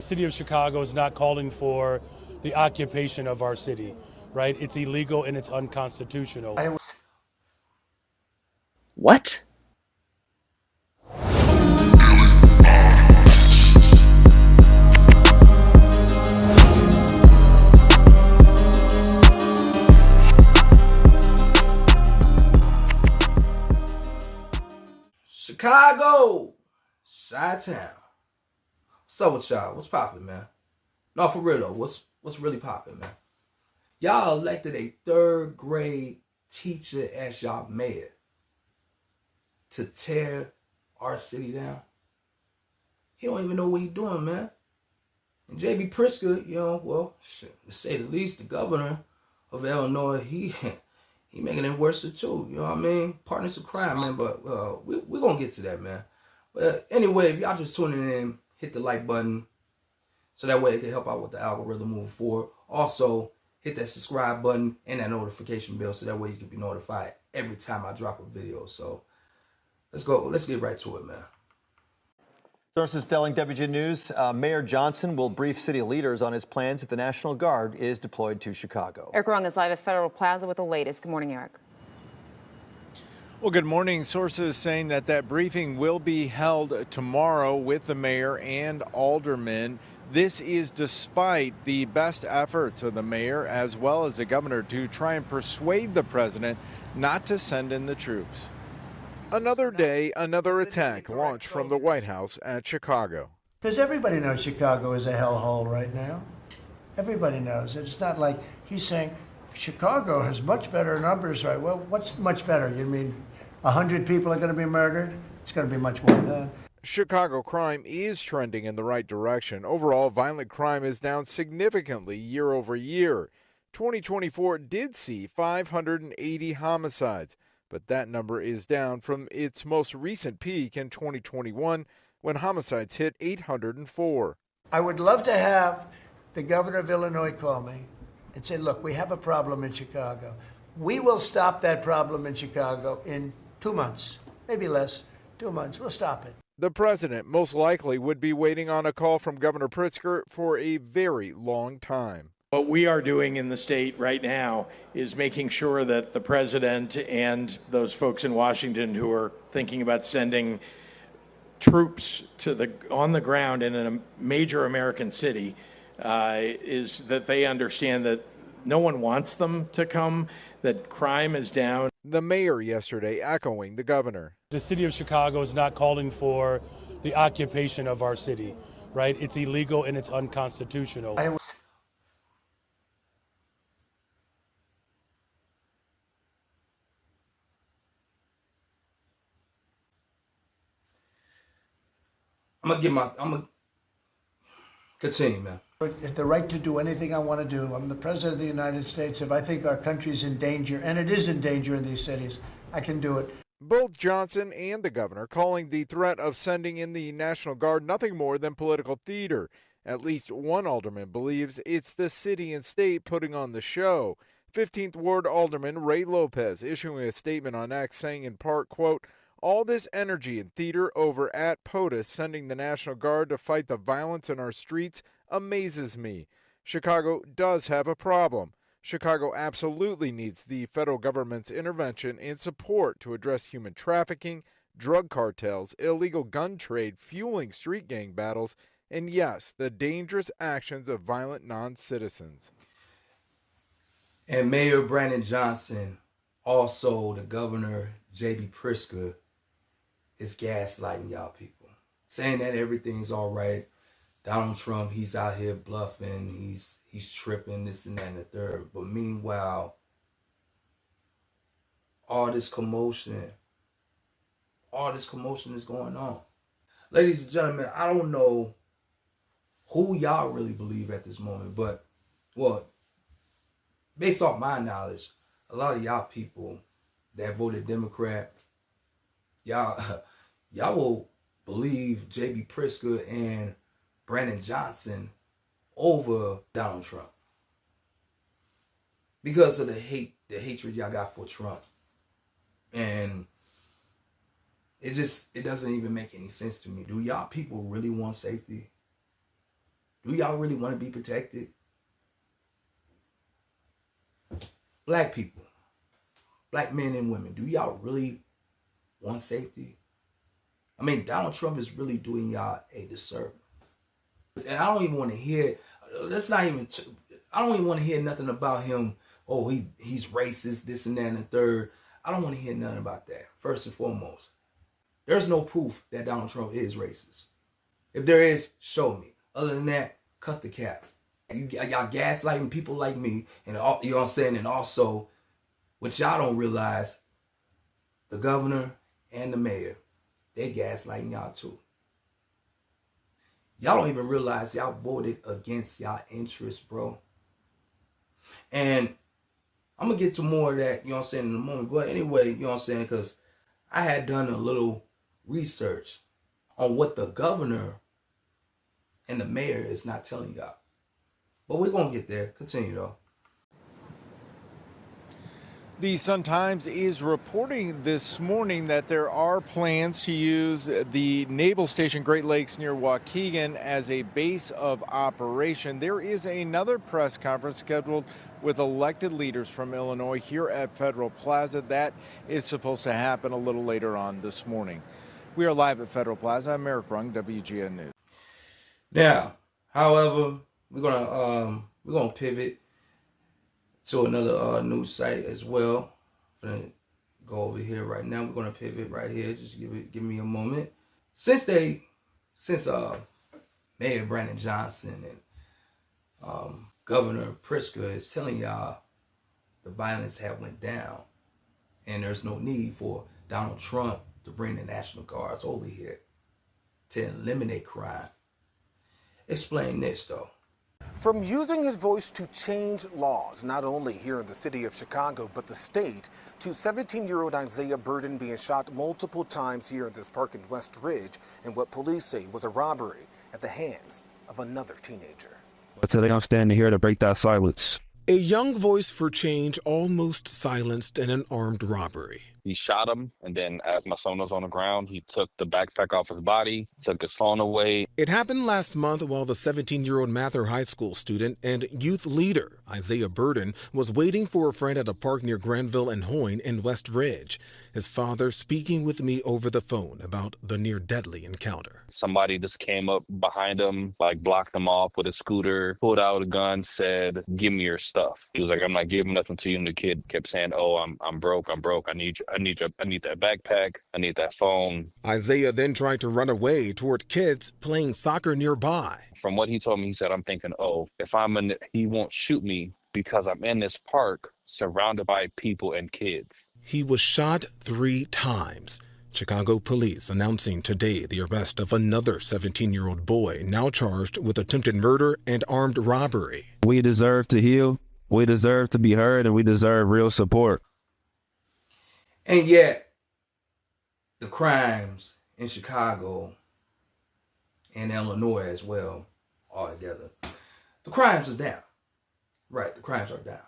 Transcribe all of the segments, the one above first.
The city of Chicago is not calling for the occupation of our city, right? It's illegal and it's unconstitutional. What? Chicago, Chi-Town. What's up with y'all? What's poppin', man? No, for real though, what's really poppin', man? Y'all elected a third grade teacher as y'all mayor to tear our city down. He don't even know what he's doing, man. And J.B. Pritzker, to say the least, the governor of Illinois, he making it worse too. You know what I mean? Partners of crime, man. But we're going to get to that, man. But anyway, if y'all just tuning in, hit the like button so that way it can help out with the algorithm moving forward. Also, hit that subscribe button and that notification bell so that way you can be notified every time I drop a video. So let's go. Let's get right to it, man. Sources telling WGN News Mayor Johnson will brief city leaders on his plans if the National Guard is deployed to Chicago. Eric Rung is live at Federal Plaza with the latest. Good morning, Eric. Well, good morning. Sources saying that briefing will be held tomorrow with the mayor and aldermen. This is despite the best efforts of the mayor as well as the governor to try and persuade the president not to send in the troops. Another day, another attack launched from the White House at Chicago. Because everybody knows Chicago is a hellhole right now. Everybody knows it. It's not like he's saying Chicago has much better numbers, right? Well, what's much better? You mean 100 people are going to be murdered? It's going to be much more than that. Chicago crime is trending in the right direction. Overall, violent crime is down significantly year over year. 2024 did see 580 homicides. But that number is down from its most recent peak in 2021 when homicides hit 804. I would love to have the governor of Illinois call me and say, look, we have a problem in Chicago. We will stop that problem in Chicago in 2 months, maybe less, 2 months. We'll stop it. The president most likely would be waiting on a call from Governor Pritzker for a very long time. What we are doing in the state right now is making sure that the president and those folks in Washington who are thinking about sending troops on the ground in a major American city is that they understand that no one wants them to come, that crime is down. The mayor yesterday echoing the governor. The city of Chicago is not calling for the occupation of our city, right? It's illegal and it's unconstitutional. I'm gonna continue, man. The right to do anything I want to do. I'm the president of the United States. If I think our country's in danger, and it is in danger in these cities, I can do it. Both Johnson and the governor calling the threat of sending in the National Guard nothing more than political theater. At least one alderman believes it's the city and state putting on the show. 15th Ward Alderman Ray Lopez issuing a statement on X saying in part, quote, all this energy and theater over at POTUS sending the National Guard to fight the violence in our streets amazes me. Chicago does have a problem. Chicago absolutely needs the federal government's intervention and support to address human trafficking, drug cartels, illegal gun trade, fueling street gang battles, and yes, the dangerous actions of violent non-citizens. And Mayor Brandon Johnson, also the governor, J.B. Pritzker, is gaslighting y'all people, saying that everything's all right. Donald Trump, he's out here bluffing, he's tripping, this and that and the third. But meanwhile, all this commotion is going on. Ladies and gentlemen, I don't know who y'all really believe at this moment, but, well, based off my knowledge, a lot of y'all people that voted Democrat, y'all will believe J.B. Pritzker and Brandon Johnson over Donald Trump because of the hatred y'all got for Trump. And it doesn't even make any sense to me. Do y'all people really want safety? Do y'all really want to be protected? Black people, black men and women, do y'all really want safety? I mean, Donald Trump is really doing y'all a disservice. And I don't even want to hear, I don't even want to hear nothing about him. Oh, he's racist, this and that and the third. I don't want to hear nothing about that. First and foremost, there's no proof that Donald Trump is racist. If there is, show me. Other than that, cut the cap. Y'all gaslighting people like me, and all, you know what I'm saying? And also, what y'all don't realize, the governor and the mayor, they gaslighting y'all too. Y'all don't even realize y'all voted against y'all interests, bro. And I'm going to get to more of that, you know what I'm saying, in a moment. But anyway, you know what I'm saying, because I had done a little research on what the governor and the mayor is not telling y'all. But we're going to get there. Continue, though. The Sun-Times is reporting this morning that there are plans to use the naval station Great Lakes near Waukegan as a base of operation. There is another press conference scheduled with elected leaders from Illinois here at Federal Plaza. That is supposed to happen a little later on this morning. We are live at Federal Plaza. I'm Eric Rung, WGN News. Now, however, we're gonna pivot to another news site as well. I'm gonna go over here right now. We're gonna pivot right here. Just give me a moment. Since Mayor Brandon Johnson and Governor Pritzker is telling y'all the violence have went down and there's no need for Donald Trump to bring the National Guards over here to eliminate crime. Explain this though. From using his voice to change laws, not only here in the city of Chicago, but the state, to 17-year-old Isaiah Burden being shot multiple times here in this park in West Ridge in what police say was a robbery at the hands of another teenager. But today I'm standing here to break that silence. A young voice for change almost silenced in an armed robbery. He shot him, and then as my son was on the ground, he took the backpack off his body, took his phone away. It happened last month while the 17-year-old Mather High School student and youth leader, Isaiah Burden, was waiting for a friend at a park near Granville and Hoyne in West Ridge. His father speaking with me over the phone about the near-deadly encounter. Somebody just came up behind him, blocked him off with a scooter, pulled out a gun, said, "Give me your stuff." He was like, "I'm not giving nothing to you." And the kid kept saying, "Oh, I'm broke. I need that backpack. I need that phone." Isaiah then tried to run away toward kids playing soccer nearby. From what he told me, he said, "I'm thinking, oh, if he won't shoot me because I'm in this park surrounded by people and kids." He was shot 3 times. Chicago police announcing today the arrest of another 17-year-old boy now charged with attempted murder and armed robbery. We deserve to heal. We deserve to be heard, and we deserve real support. And yet, the crimes in Chicago and Illinois as well, all together, the crimes are down. Right, the crimes are down.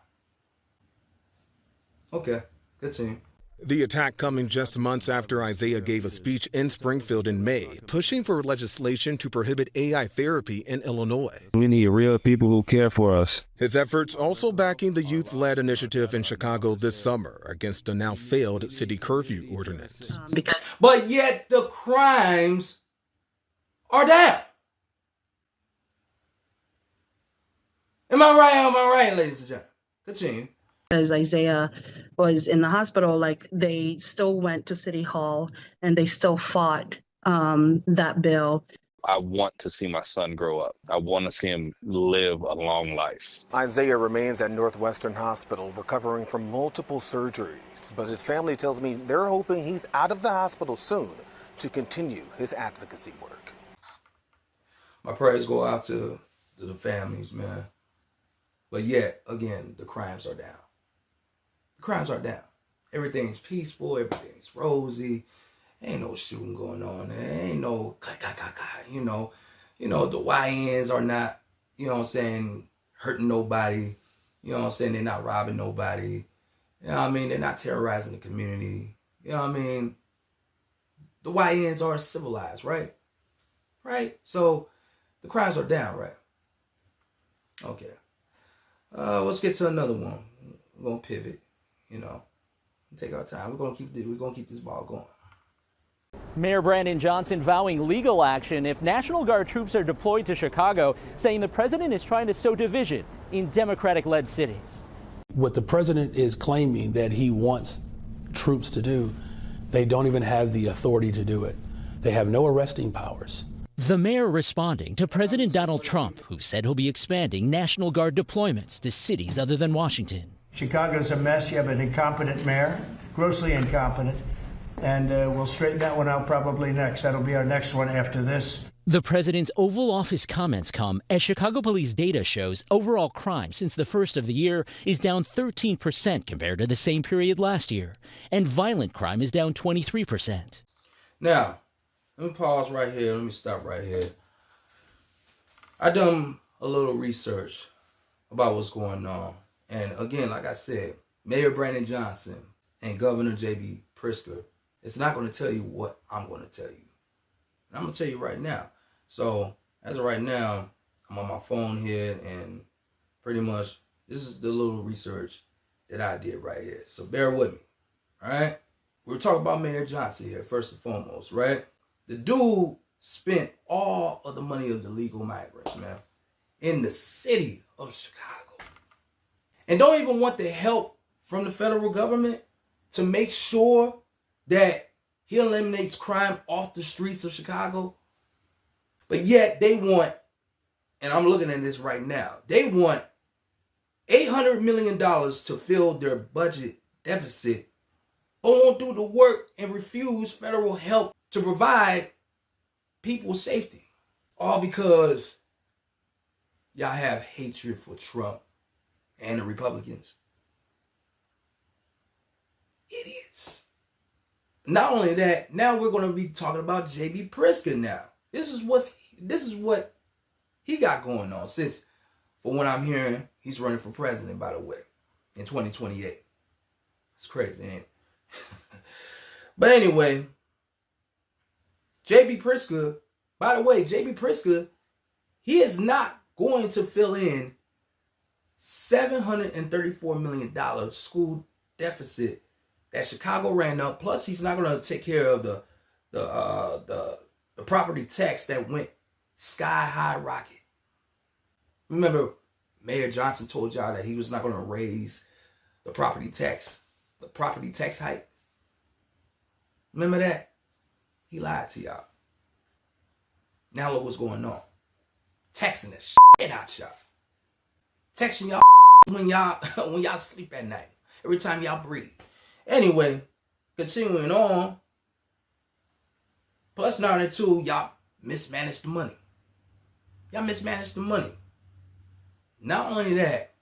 Okay, continue. The attack coming just months after Isaiah gave a speech in Springfield in May, pushing for legislation to prohibit AI therapy in Illinois. We need real people who care for us. His efforts also backing the youth-led initiative in Chicago this summer against a now failed city curfew ordinance. But yet the crimes are down. Am I right, ladies and gentlemen? Continue. As Isaiah was in the hospital, they still went to City Hall and they still fought that bill. I want to see my son grow up. I want to see him live a long life. Isaiah remains at Northwestern Hospital recovering from multiple surgeries, but his family tells me they're hoping he's out of the hospital soon to continue his advocacy work. My prayers go out to the families, man. But yet, again, the crimes are down. The crimes are down. Everything's peaceful. Everything's rosy. Ain't no shooting going on. There ain't no you know, the YNs are not, you know what I'm saying, hurting nobody. You know what I'm saying? They're not robbing nobody. You know what I mean? They're not terrorizing the community. You know what I mean? The YNs are civilized, right? Right? So the crimes are down, right? Okay. Let's get to another one. We're gonna pivot. Take our time. We're gonna keep this ball going. Mayor Brandon Johnson vowing legal action if National Guard troops are deployed to Chicago, saying the president is trying to sow division in Democratic-led cities. What the president is claiming that he wants troops to do, they don't even have the authority to do it. They have no arresting powers. The mayor responding to President Donald Trump, who said he'll be expanding National Guard deployments to cities other than Washington. Chicago's a mess. You have an incompetent mayor, grossly incompetent, and we'll straighten that one out probably next. That'll be our next one after this. The president's Oval Office comments come as Chicago police data shows overall crime since the first of the year is down 13% compared to the same period last year, and violent crime is down 23%. Now, let me pause right here. Let me stop right here. I done a little research about what's going on. And again, like I said, Mayor Brandon Johnson and Governor J.B. Pritzker, it's not going to tell you what I'm going to tell you. And I'm going to tell you right now. So, as of right now, I'm on my phone here, and pretty much this is the little research that I did right here. So, bear with me, all right? We're talking about Mayor Johnson here, first and foremost, right? The dude spent all of the money of the legal migrants, man, in the city of Chicago. And don't even want the help from the federal government to make sure that he eliminates crime off the streets of Chicago. But yet they want, and I'm looking at this right now, they want $800 million to fill their budget deficit, but won't do the work and refuse federal help to provide people's safety. All because y'all have hatred for Trump and the Republicans. Idiots. Not only that, now we're going to be talking about J.B. Pritzker now. This is what he got going on since, for what I'm hearing, he's running for president, by the way, in 2028. It's crazy, ain't it? But anyway, J.B. Pritzker, by the way, J.B. Pritzker, he is not going to fill in $734 million school deficit that Chicago ran up. Plus, he's not going to take care of the property tax that went sky high rocket. Remember, Mayor Johnson told y'all that he was not going to raise the property tax hike. Remember that? He lied to y'all. Now look what's going on. Texting the shit out y'all. Texting y'all when y'all sleep at night. Every time y'all breathe. Anyway, continuing on. Plus 92, y'all mismanaged the money. Y'all mismanaged the money. Not only that,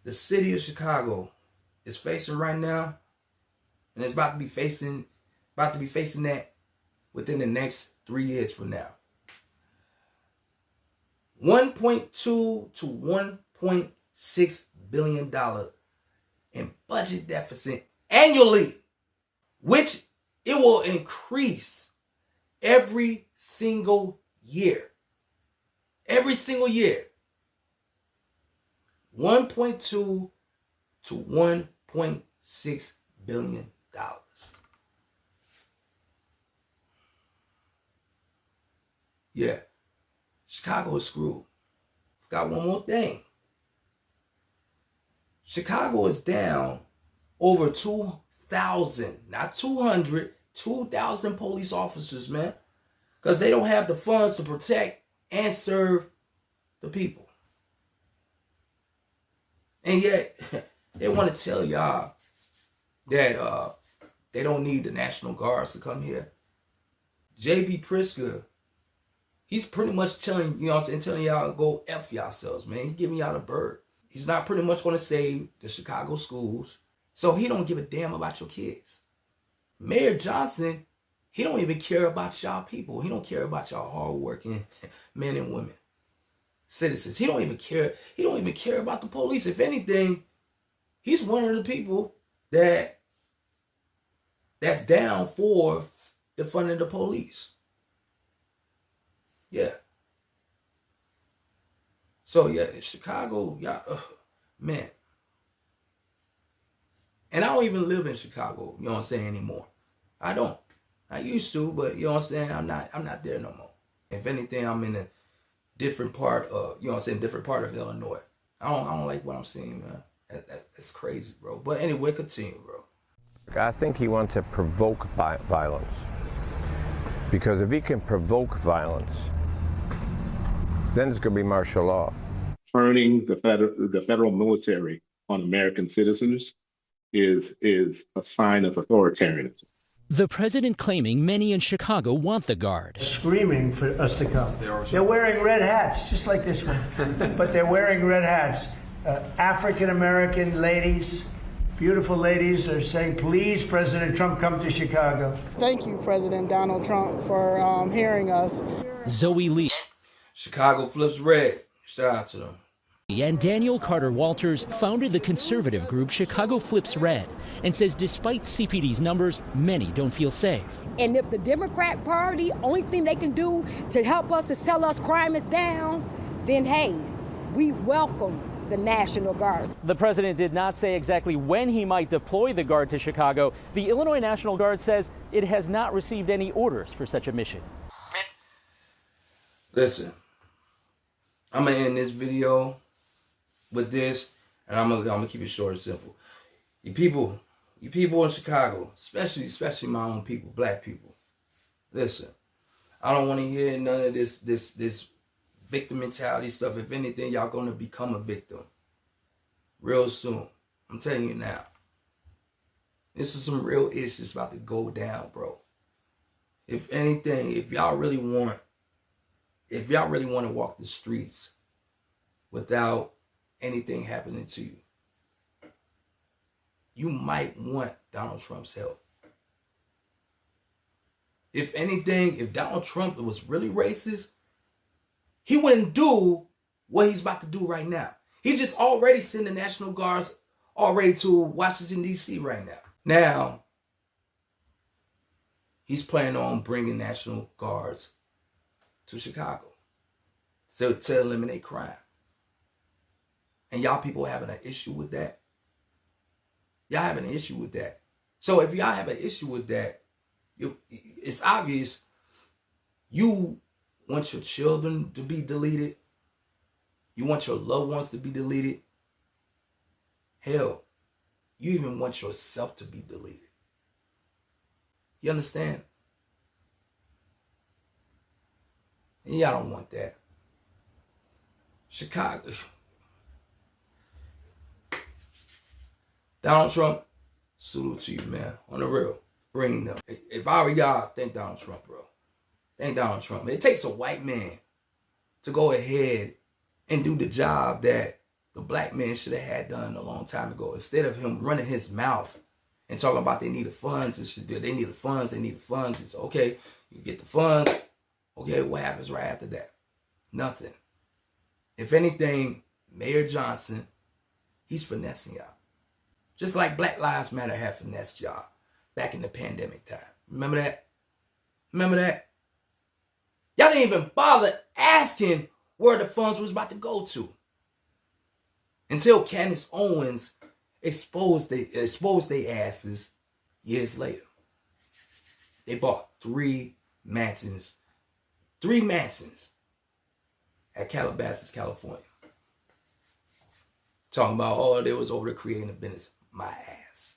the city of Chicago is facing right now, and it's about to be facing that within the next 3 years from now. $1.2 to $1.6 billion in budget deficit annually, which it will increase every single year. Every single year. 1.2 to $1.6 billion. Yeah. Chicago is screwed. Forgot one more thing. Chicago is down over 2,000, not 200, 2,000 police officers, man. Because they don't have the funds to protect and serve the people. And yet, they want to tell y'all that they don't need the National Guards to come here. J.B. Pritzker, he's pretty much telling y'all go F yourselves, man. He's giving y'all the bird. He's not pretty much going to save the Chicago schools. So he don't give a damn about your kids. Mayor Johnson, he don't even care about y'all people. He don't care about y'all hardworking men and women, citizens. He don't even care. He don't even care about the police. If anything, he's one of the people that's down for defunding the police. Yeah. So yeah, Chicago, y'all, man. And I don't even live in Chicago, you know what I'm saying, anymore. I don't. I used to, but you know what I'm saying, I'm not there no more. If anything, I'm in a different part of, you know what I'm saying, different part of Illinois. I don't like what I'm seeing, man. That's crazy, bro. But anyway, continue, bro. I think he wants to provoke violence. Because if he can provoke violence, then it's going to be martial law. Turning the federal military on American citizens is a sign of authoritarianism. The president claiming many in Chicago want the Guard. Screaming for us to come. They're wearing red hats, just like this one, but they're wearing red hats. African-American ladies, beautiful ladies, are saying, please, President Trump, come to Chicago. Thank you, President Donald Trump, for hearing us. Zoe Lee. Chicago flips red. Shout out to them. And Daniel Carter Walters founded the conservative group Chicago Flips Red and says despite CPD's numbers, many don't feel safe. And if the Democrat Party, only thing they can do to help us is tell us crime is down, then hey, we welcome the National Guard. The president did not say exactly when he might deploy the Guard to Chicago. The Illinois National Guard says it has not received any orders for such a mission. Listen, I'm going to end this video with this, and I'm gonna keep it short and simple. You people in Chicago, especially my own people, black people. Listen, I don't want to hear none of this victim mentality stuff. If anything, y'all gonna become a victim real soon. I'm telling you now. This is some real issues about to go down, bro. If anything, if y'all really want to walk the streets without anything happening to you, you might want Donald Trump's help. If anything, if Donald Trump was really racist, he wouldn't do what he's about to do right now. He's just already sending the National Guards already to Washington, D.C. right now. Now, he's planning on bringing National Guards to Chicago to eliminate crime. And y'all people having an issue with that? Y'all having an issue with that. So if y'all have an issue with that, it's obvious you want your children to be deleted. You want your loved ones to be deleted. Hell, you even want yourself to be deleted. You understand? And y'all don't want that. Chicago. Donald Trump, salute to you, man. On the real. Bring them. If I were y'all, thank Donald Trump, bro. Thank Donald Trump. It takes a white man to go ahead and do the job that the black man should have had done a long time ago. Instead of him running his mouth and talking about they need the funds, they need the funds. It's okay, you get the funds. Okay, what happens right after that? Nothing. If anything, Mayor Johnson, he's finessing y'all. Just like Black Lives Matter had finessed y'all back in the pandemic time. Remember that? Remember that? Y'all didn't even bother asking where the funds was about to go to. Until Candace Owens exposed their asses years later. They bought 3 mansions at Calabasas, California. Talking about, oh, they was over there creating a business. My ass.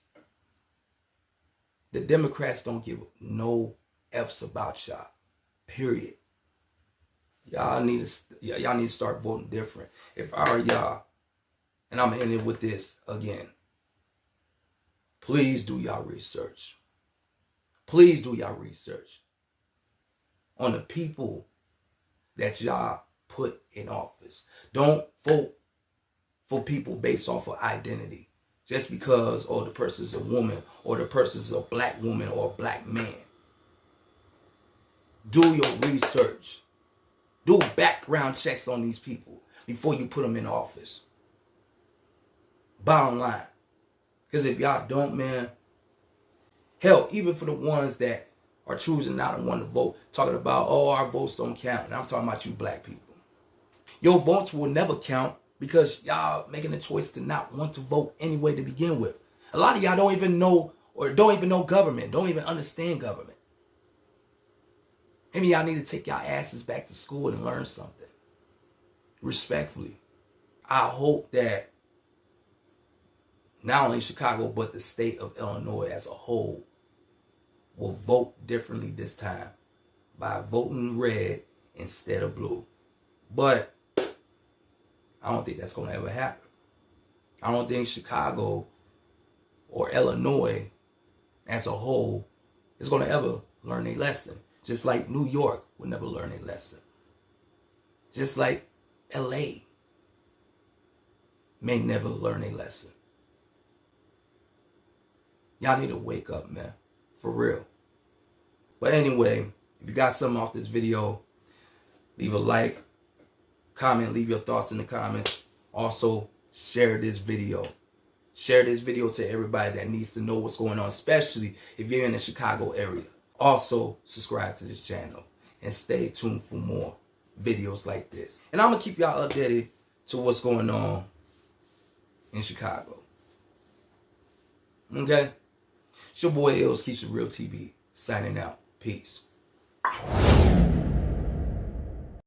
The Democrats don't give no F's about y'all. Period. Y'all need to start voting different. If I were y'all, and I'm ending with this again, please do y'all research. Please do y'all research on the people that y'all put in office. Don't vote for people based off of identity. Just because, oh, the person's a woman, or the person's a black woman or a black man. Do your research. Do background checks on these people before you put them in office. Bottom line. Because if y'all don't, man, hell, even for the ones that are choosing not to want to vote, talking about, oh, our votes don't count. And I'm talking about you black people. Your votes will never count because y'all making the choice to not want to vote anyway to begin with. A lot of y'all don't even know government, don't even understand government. Maybe y'all need to take y'all asses back to school and learn something. Respectfully, I hope that not only Chicago, but the state of Illinois as a whole will vote differently this time by voting red instead of blue. But I don't think that's going to ever happen. I don't think Chicago or Illinois as a whole is going to ever learn a lesson. Just like New York will never learn a lesson. Just like LA may never learn a lesson. Y'all need to wake up, man. For real. But anyway, if you got something off this video, leave a like, comment, leave your thoughts in the comments. Also, share this video. Share this video to everybody that needs to know what's going on, especially if you're in the Chicago area. Also, subscribe to this channel and stay tuned for more videos like this. And I'm going to keep y'all updated to what's going on in Chicago. Okay? It's your boy Illz, Keeps It Real TV, signing out. Peace.